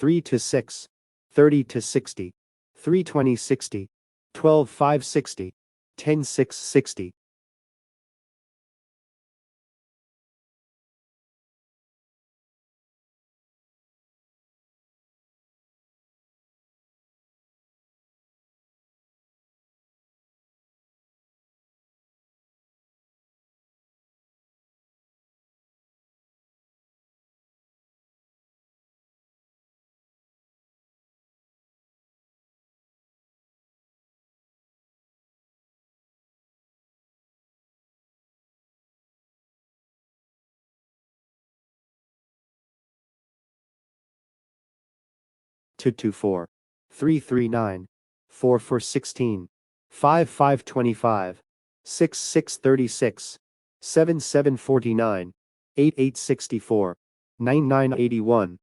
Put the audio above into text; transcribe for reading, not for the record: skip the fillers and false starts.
3 to 6, 30 to 60, 320 60, 12 5 60, 10 6 60. Two two 4, 3 3 9, 4 4 16, 5 5 25, 6 6 36, 7 7 49, 8 8 64, 9 9 81.